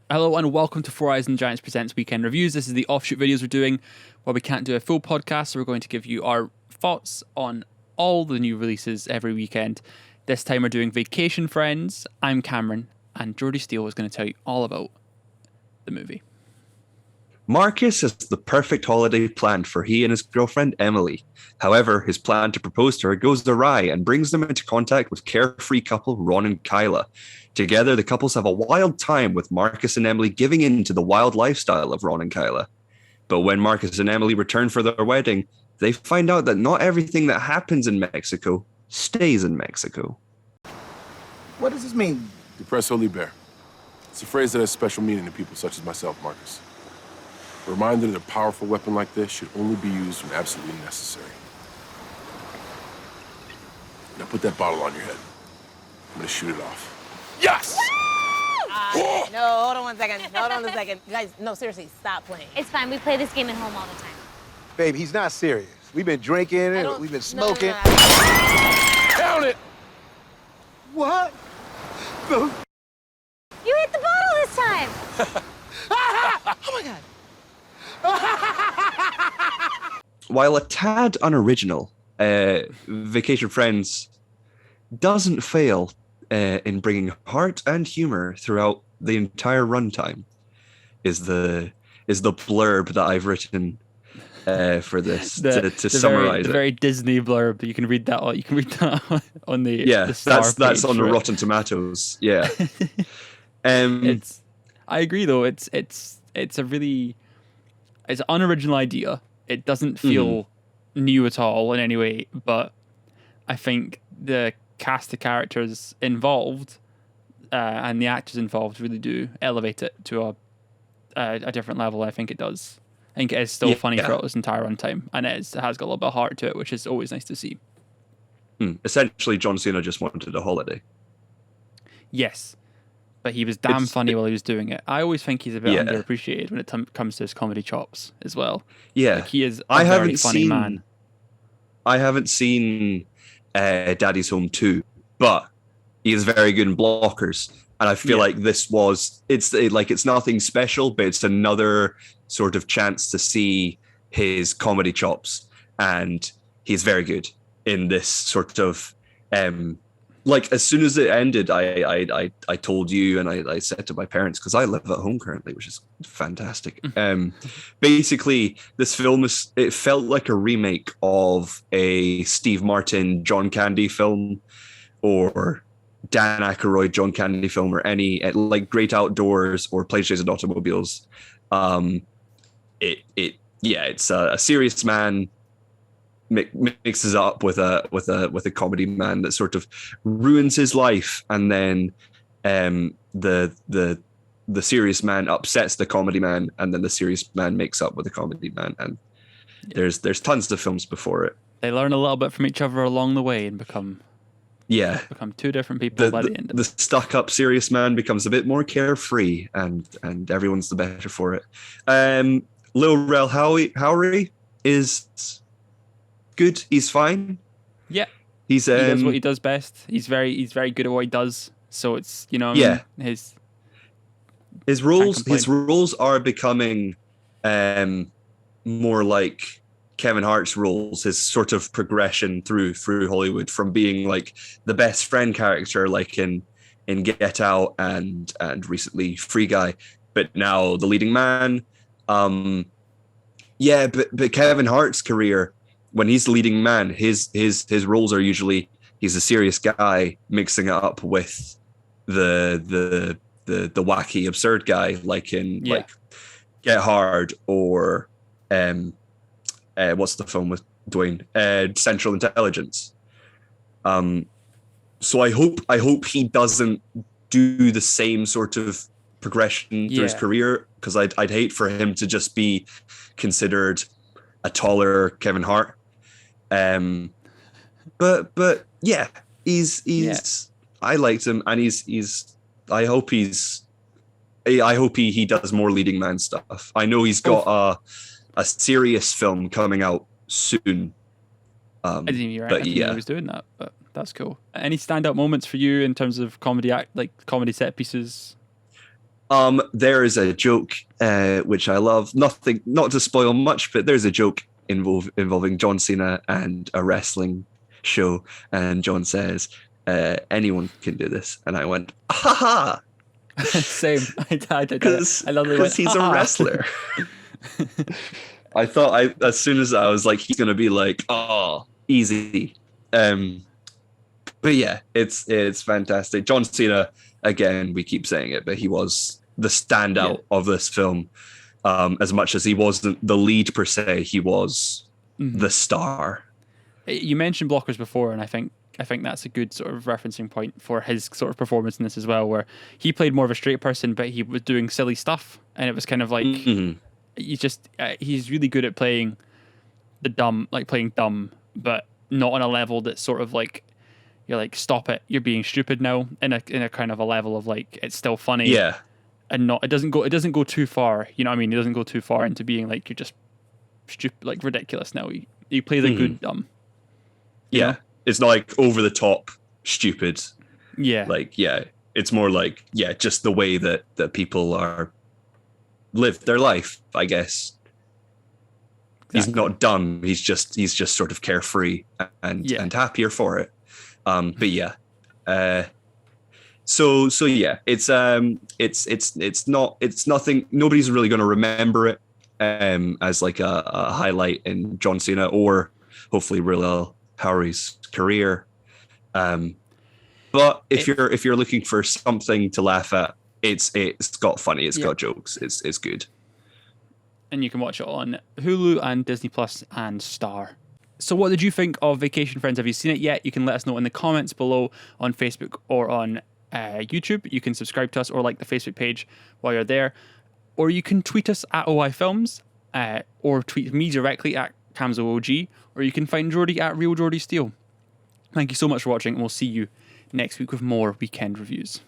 Hello and welcome to Four Eyes and Giants Presents Weekend Reviews. This is the offshoot videos we're doing where we can't do a full podcast, so we're going to give you our thoughts on all the new releases every weekend. This time we're doing Vacation Friends. I'm Cameron, and Jordy Steele is going to tell you all about the movie. Marcus has the perfect holiday planned for he and his girlfriend Emily. However, his plan to propose to her goes awry and brings them into contact with carefree couple Ron and Kyla. Together, the couples have a wild time with Marcus and Emily giving in to the wild lifestyle of Ron and Kyla. But when Marcus and Emily return for their wedding, they find out that not everything that happens in Mexico stays in Mexico. What does this mean? Depresso liber. It's a phrase that has special meaning to people such as myself, Marcus. A reminder that a powerful weapon like this should only be used when absolutely necessary. Now put that bottle on your head. I'm gonna shoot it off. Yes! No, hold on one second. Hold on a second. Guys, no, seriously, stop playing. It's fine. We play this game at home all the time. Babe, he's not serious. We've been drinking and we've been smoking. Count it! What? You hit the bottle this time. Oh my God. While a tad unoriginal, Vacation Friends doesn't fail in bringing heart and humor throughout the entire runtime. Is the blurb that I've written for this to summarize the it. very Disney blurb. You can read that. You can read that on the Yeah, the star that's page on the for it. Rotten Tomatoes. Yeah. I agree though. It's a really it's an unoriginal idea. It doesn't feel new at all in any way, but I think the cast of characters involved and the actors involved really do elevate it to a different level. I think it does. I think it is still funny throughout this entire runtime, and it has got a little bit of heart to it, which is always nice to see. Essentially, John Cena just wanted a holiday. Yes, but he was damn funny while he was doing it. I always think he's a bit underappreciated when it comes to his comedy chops as well. Yeah, like, he is a very funny man. I haven't seen Daddy's Home 2, but he is very good in Blockers. And I feel like it's nothing special, but it's another sort of chance to see his comedy chops. And he's very good in this sort of, as soon as it ended, I told you and I said to my parents, because I live at home currently, which is fantastic. Basically, this film it felt like a remake of a Steve Martin, John Candy film, or Dan Aykroyd, John Candy film, or any like Great Outdoors or Planes, Trains and Automobiles. It's a serious man mixes up with a comedy man that sort of ruins his life, and then the serious man upsets the comedy man, and then the serious man makes up with the comedy man. And there's tons of films before it. They learn a little bit from each other along the way and become two different people by the end of it. The stuck-up serious man becomes a bit more carefree, and everyone's the better for it. Lil Rel Howery is good. He's fine. Yeah, he does what he does best. He's very good at what he does. So it's his roles are becoming more like Kevin Hart's roles, his sort of progression through Hollywood from being like the best friend character, like in Get Out and recently Free Guy, but now the leading man. But Kevin Hart's career, when he's the leading man, his roles are usually he's a serious guy mixing it up with the wacky absurd guy, like in like Get Hard or what's the film with Dwayne? Central Intelligence. So I hope he doesn't do the same sort of progression through his career, because I'd hate for him to just be considered a taller Kevin Hart. But yeah, he's I liked him, and I hope he does more leading man stuff. I know he's got a serious film coming out soon. I didn't even I didn't know he was doing that, but that's cool. Any standout moments for you in terms of comedy set pieces? There is a joke which I love. Nothing, not to spoil much, but there's a joke involving John Cena and a wrestling show, and John says, "Anyone can do this," and I went, "Ha ha!" Same. I did. Because I love it. he's a wrestler. I thought as soon as I was like, he's gonna be like, "Oh, easy." But yeah, it's fantastic. John Cena, again, we keep saying it, but he was the standout of this film. As much as he wasn't the lead per se, he was the star. You mentioned Blockers before, and I think that's a good sort of referencing point for his sort of performance in this as well, where he played more of a straight person, but he was doing silly stuff, and it was kind of like he's really good at playing the dumb, like playing dumb, but not on a level that's sort of like you're like, stop it, you're being stupid now, in a kind of a level of like it's still funny, and not it doesn't go too far. You know what I mean? It doesn't go too far into being like you're just stupid, like ridiculous. Now he plays a good dumb. Yeah. Know? It's not like over the top stupid. Yeah. Like, it's more like, just the way that people live their life, I guess. Exactly. He's not dumb. He's just sort of carefree and happier for it. But yeah. So yeah, it's nothing. Nobody's really going to remember it as like a highlight in John Cena or hopefully Will Howery's career. But if you're looking for something to laugh at, it's got funny, it's got jokes, it's good. And you can watch it on Hulu and Disney Plus and Star. So what did you think of Vacation Friends? Have you seen it yet? You can let us know in the comments below on Facebook or on YouTube. You can subscribe to us or like the Facebook page while you're there. Or you can tweet us at OI Films, or tweet me directly at CamzoOG, or you can find Jordy at Real Jordy Steele. Thank you so much for watching, and we'll see you next week with more weekend reviews.